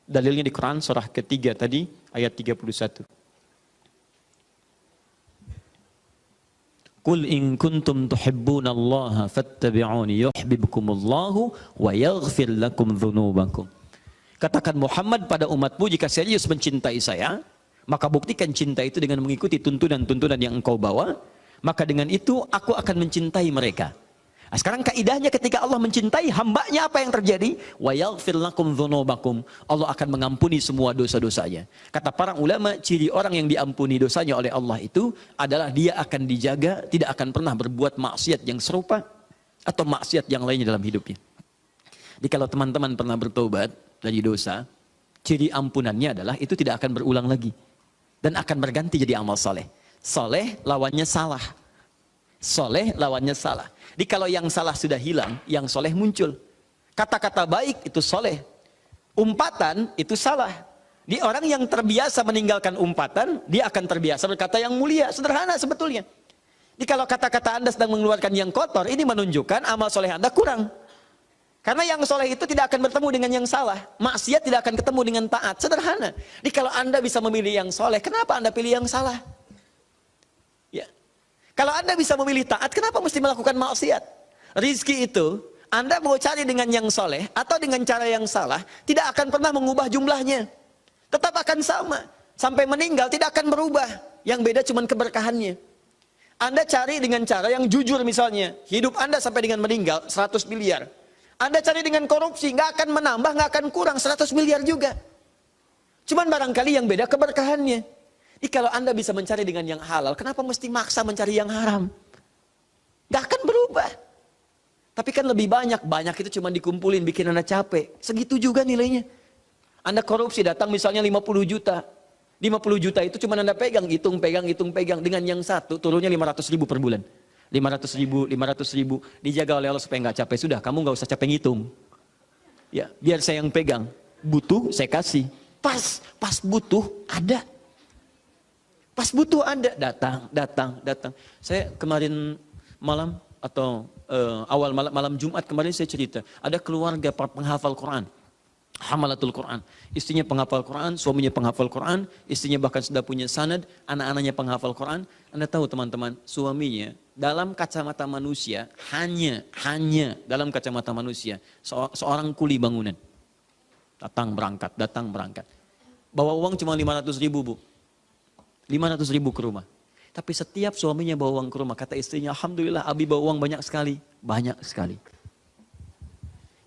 Dalilnya di Quran surah ketiga tadi ayat 31. Qul in kuntum tuhibbunallaha fattabi'uni yuhibbukumullahu wa yaghfir lakum dzunubakum. Katakan Muhammad pada umatmu, jika serius mencintai saya, maka buktikan cinta itu dengan mengikuti tuntunan-tuntunan yang engkau bawa, maka dengan itu aku akan mencintai mereka. Nah, sekarang kaidahnya ketika Allah mencintai hambanya, apa yang terjadi? Wa yaghfir lakum dzunubakum. Allah akan mengampuni semua dosa-dosanya. Kata para ulama, ciri orang yang diampuni dosanya oleh Allah itu adalah dia akan dijaga, tidak akan pernah berbuat maksiat yang serupa atau maksiat yang lainnya dalam hidupnya. Jadi kalau teman-teman pernah bertobat dari dosa, ciri ampunannya adalah itu tidak akan berulang lagi dan akan berganti jadi amal soleh. Soleh lawannya salah. Soleh lawannya salah. Jadi kalau yang salah sudah hilang, yang soleh muncul. Kata-kata baik itu soleh. Umpatan itu salah. Di orang yang terbiasa meninggalkan umpatan, dia akan terbiasa berkata yang mulia. Sederhana sebetulnya. Jadi kalau kata-kata Anda sedang mengeluarkan yang kotor, ini menunjukkan amal soleh Anda kurang. Karena yang soleh itu tidak akan bertemu dengan yang salah. Maksiat tidak akan ketemu dengan taat. Sederhana. Jadi kalau Anda bisa memilih yang soleh, kenapa Anda pilih yang salah? Ya. Kalau Anda bisa memilih taat, kenapa mesti melakukan maksiat? Rizki itu, Anda mau cari dengan yang soleh atau dengan cara yang salah, tidak akan pernah mengubah jumlahnya. Tetap akan sama. Sampai meninggal tidak akan berubah. Yang beda cuma keberkahannya. Anda cari dengan cara yang jujur misalnya. Hidup Anda sampai dengan meninggal 100 miliar. Anda cari dengan korupsi, nggak akan menambah, nggak akan kurang 100 miliar juga. Cuman barangkali yang beda keberkahannya. Jadi kalau Anda bisa mencari dengan yang halal, kenapa mesti maksa mencari yang haram? Gak akan berubah. Tapi kan lebih banyak itu cuma dikumpulin, bikin Anda capek. Segitu juga nilainya. Anda korupsi datang misalnya 50 juta. 50 juta itu cuma Anda pegang, hitung pegang. Dengan yang satu turunnya 500 ribu per bulan. 500 ribu, dijaga oleh Allah supaya nggak capek. Sudah, kamu nggak usah capek ngitung. Ya, biar saya yang pegang. Butuh, saya kasih. Pas butuh, ada. Pas butuh ada, datang. Saya kemarin malam atau awal malam Jumat kemarin saya cerita, ada keluarga penghafal Quran, hamalatul Quran. Istrinya penghafal Quran, suaminya penghafal Quran, istrinya bahkan sudah punya sanad, anak-anaknya penghafal Quran. Anda tahu teman-teman, suaminya dalam kacamata manusia, hanya dalam kacamata manusia, seorang kuli bangunan. Datang berangkat. Bawa uang cuma 500 ribu, Bu. 500 ribu ke rumah. Tapi setiap suaminya bawa uang ke rumah, kata istrinya, alhamdulillah Abi bawa uang banyak sekali.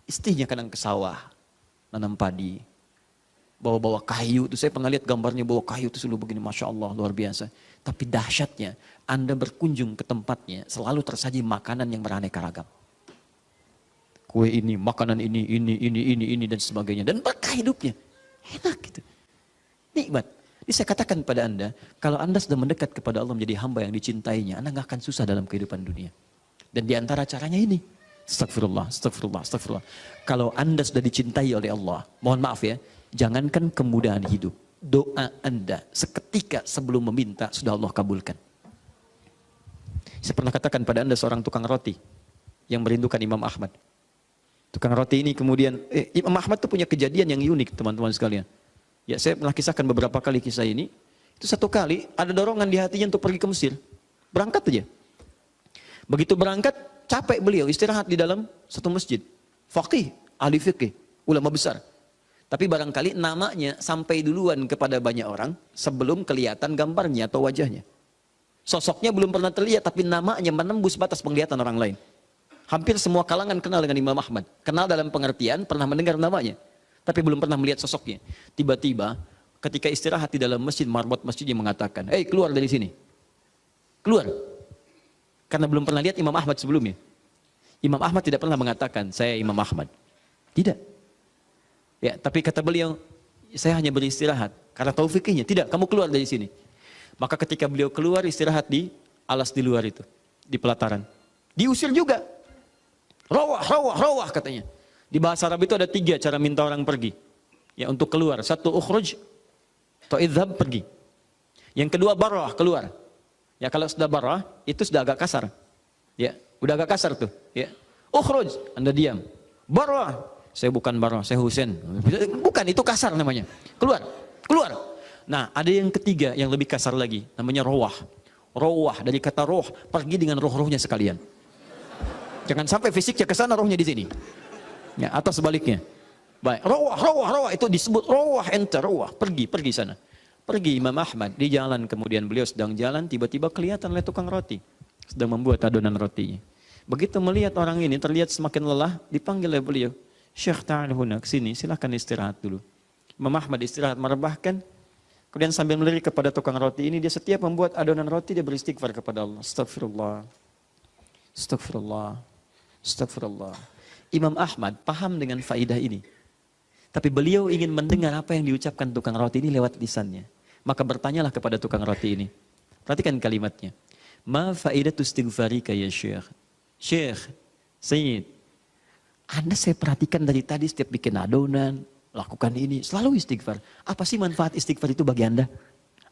Istrinya kadang ke sawah, nanam padi, bawa kayu. Itu saya pernah lihat gambarnya bawa kayu itu selalu begini, Masya Allah, luar biasa. Tapi dahsyatnya, Anda berkunjung ke tempatnya, selalu tersaji makanan yang beraneka ragam. Kue ini, makanan ini, dan sebagainya. Dan berkah hidupnya. Enak gitu. Nikmat. Jadi saya katakan pada Anda, kalau Anda sudah mendekat kepada Allah menjadi hamba yang dicintainya, Anda nggak akan susah dalam kehidupan dunia. Dan di antara caranya ini, astagfirullah. Kalau Anda sudah dicintai oleh Allah, mohon maaf ya, jangankan kemudahan hidup, doa Anda seketika sebelum meminta sudah Allah kabulkan. Saya pernah katakan pada Anda seorang tukang roti yang merindukan Imam Ahmad. Tukang roti ini kemudian, Imam Ahmad itu punya kejadian yang unik teman-teman sekalian. Ya, saya pernah kisahkan beberapa kali kisah ini. Itu satu kali ada dorongan di hatinya untuk pergi ke Mesir. Berangkat aja. Begitu berangkat, capek beliau istirahat di dalam satu masjid. Faqih, ahli fikih, ulama besar. Tapi barangkali namanya sampai duluan kepada banyak orang sebelum kelihatan gambarnya atau wajahnya. Sosoknya belum pernah terlihat, tapi namanya menembus batas penglihatan orang lain. Hampir semua kalangan kenal dengan Imam Ahmad. Kenal dalam pengertian, pernah mendengar namanya. Tapi belum pernah melihat sosoknya. Tiba-tiba ketika istirahat di dalam masjid, marbot masjidnya mengatakan, keluar dari sini. Keluar. Karena belum pernah lihat Imam Ahmad sebelumnya. Imam Ahmad tidak pernah mengatakan, saya Imam Ahmad. Tidak. Ya, tapi kata beliau, saya hanya beristirahat. Karena tahu fikihnya. Tidak, kamu keluar dari sini. Maka ketika beliau keluar, istirahat di alas di luar itu. Di pelataran. Diusir juga. Rawah katanya. Di bahasa Arab itu ada 3 cara minta orang pergi. Ya, untuk keluar. 1 ukhruj atau idhab, pergi. Yang kedua barah, keluar. Ya, kalau sudah barah itu sudah agak kasar. Ya, udah agak kasar tuh, ya. Ukhruj, Anda diam. Barah, Saya bukan Barno, saya Husain. Bukan, itu kasar namanya. Keluar, keluar. Nah, ada yang ketiga yang lebih kasar lagi, namanya rawah. Rawah dari kata roh, pergi dengan roh-rohnya sekalian. Jangan sampai fisiknya ke sana, rohnya di sini. Ya, atau sebaliknya. Baik, rawah itu disebut rawah, ente rawah, pergi sana. Pergi Imam Ahmad di jalan, kemudian beliau sedang jalan, tiba-tiba kelihatan oleh tukang roti sedang membuat adonan rotinya. Begitu melihat orang ini terlihat semakin lelah, dipanggil oleh beliau, Syekh ta'al huna, kesini, silahkan istirahat dulu. Imam Ahmad istirahat merebahkan, kemudian sambil melirik kepada tukang roti ini, dia setiap membuat adonan roti, dia beristighfar kepada Allah. Astagfirullah, astagfirullah, astagfirullah. Imam Ahmad paham dengan faidah ini. Tapi beliau ingin mendengar apa yang diucapkan tukang roti ini lewat lisannya. Maka bertanyalah kepada tukang roti ini. Perhatikan kalimatnya. Ma faidatu istighfarika ya Syekh. Syekh, Sayyid, Anda saya perhatikan dari tadi setiap bikin adonan, lakukan ini, selalu istighfar. Apa sih manfaat istighfar itu bagi Anda?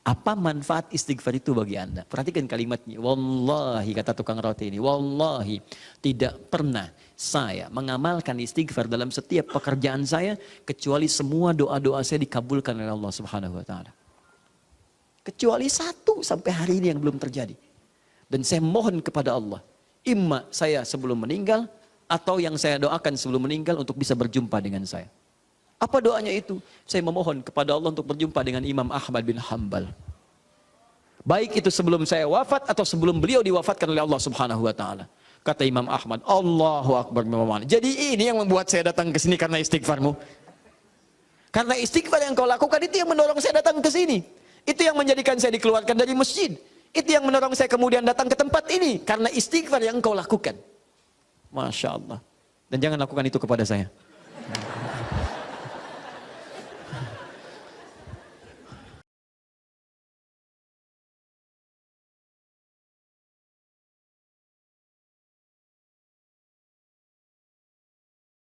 Apa manfaat istighfar itu bagi Anda? Perhatikan kalimatnya. Wallahi, kata tukang roti ini, wallahi tidak pernah saya mengamalkan istighfar dalam setiap pekerjaan saya kecuali semua doa-doa saya dikabulkan oleh Allah Subhanahu wa taala. Kecuali satu sampai hari ini yang belum terjadi. Dan saya mohon kepada Allah, imma saya sebelum meninggal atau yang saya doakan sebelum meninggal untuk bisa berjumpa dengan saya. Apa doanya itu? Saya memohon kepada Allah untuk berjumpa dengan Imam Ahmad bin Hanbal. Baik itu sebelum saya wafat atau sebelum beliau diwafatkan oleh Allah Subhanahu wa taala. Kata Imam Ahmad, Allahu Akbar. Jadi ini yang membuat saya datang ke sini karena istighfarmu. Karena istighfar yang kau lakukan itu yang mendorong saya datang ke sini. Itu yang menjadikan saya dikeluarkan dari masjid. Itu yang mendorong saya kemudian datang ke tempat ini. Karena istighfar yang kau lakukan. Masya Allah. Dan jangan lakukan itu kepada saya.